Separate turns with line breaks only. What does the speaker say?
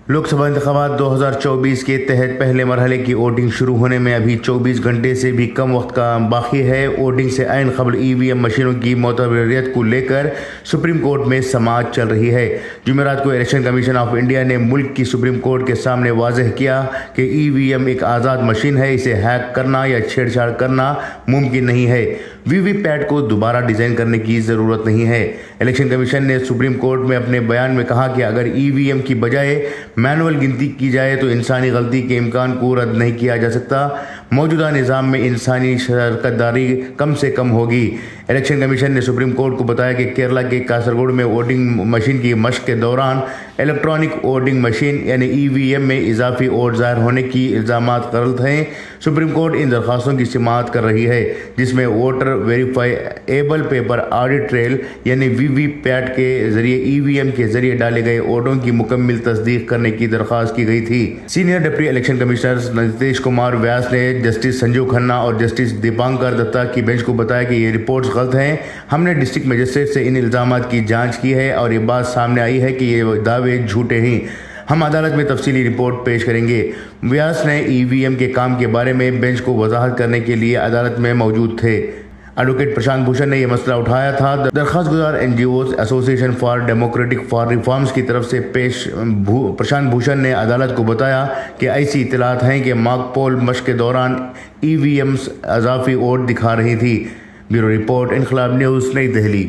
لوک سبھا انتخابات 2024 کے تحت پہلے مرحلے کی ووٹنگ شروع ہونے میں ابھی 24 گھنٹے سے بھی کم وقت کا باقی ہے۔ ووٹنگ سے عین قبل ای وی ایم مشینوں کی معتبریت کو لے کر سپریم کورٹ میں سماعت چل رہی ہے۔ جمعرات کو الیکشن کمیشن آف انڈیا نے ملک کی سپریم کورٹ کے سامنے واضح کیا کہ ای وی ایم ایک آزاد مشین ہے، اسے ہیک کرنا یا چھیڑ چھاڑ کرنا ممکن نہیں ہے۔ وی وی پیٹ کو دوبارہ ڈیزائن کرنے کی ضرورت نہیں ہے۔ الیکشن کمیشن نے سپریم کورٹ میں اپنے بیان میں کہا کہ اگر ای وی ایم کی بجائے مینول گنتی کی جائے تو انسانی غلطی کے امکان کو رد نہیں کیا جا سکتا۔ موجودہ نظام میں انسانی شرکت داری کم سے کم ہوگی۔ الیکشن کمیشن نے سپریم کورٹ کو بتایا کہ کیرلا کے کاسرگوڈ میں ووٹنگ مشین کی مشق کے دوران الیکٹرانک ووٹنگ مشین یعنی ای وی ایم میں اضافی ووٹ ظاہر ہونے کی الزامات غلط ہیں۔ سپریم کورٹ ان درخواستوں کی سماعت کر رہی ہے جس میں voter verifiable paper audit trail یعنی وی وی پیٹ کے ذریعے ای وی ایم کے ذریعے ڈالے گئے ووٹوں کی مکمل تصدیق کرنے کی درخواست کی گئی تھی۔ Senior deputy election commissioner Nitish Kumar Vyas نے جسٹس سنجیو کھنہ اور جسٹس دیپانکر دتا کی بینچ کو بتایا کہ یہ رپورٹس غلط ہیں۔ ہم نے ڈسٹرکٹ مجسٹریٹ سے ان الزامات کی جانچ کی ہے اور یہ بات سامنے آئی ہے کہ یہ دعوے جھوٹے ہیں۔ ہم عدالت میں تفصیلی رپورٹ پیش کریں گے۔ ویاس نے ای وی ایم کے کام کے بارے میں بینچ کو وضاحت کرنے کے لیے عدالت میں موجود تھے۔ ایڈوکیٹ پرشانت بھوشن نے یہ مسئلہ اٹھایا تھا۔ درخواست گزار این جی اوز ایسوسی ایشن فار ڈیموکریٹک فار ریفارمز کی طرف سے پرشانت بھوشن نے عدالت کو بتایا کہ ایسی اطلاعات ہیں کہ ماک پول مشق کے دوران ای وی ایمز اضافی ووٹ دکھا رہی تھی۔ بیورو رپورٹ، انقلاب نیوز، نئی دہلی۔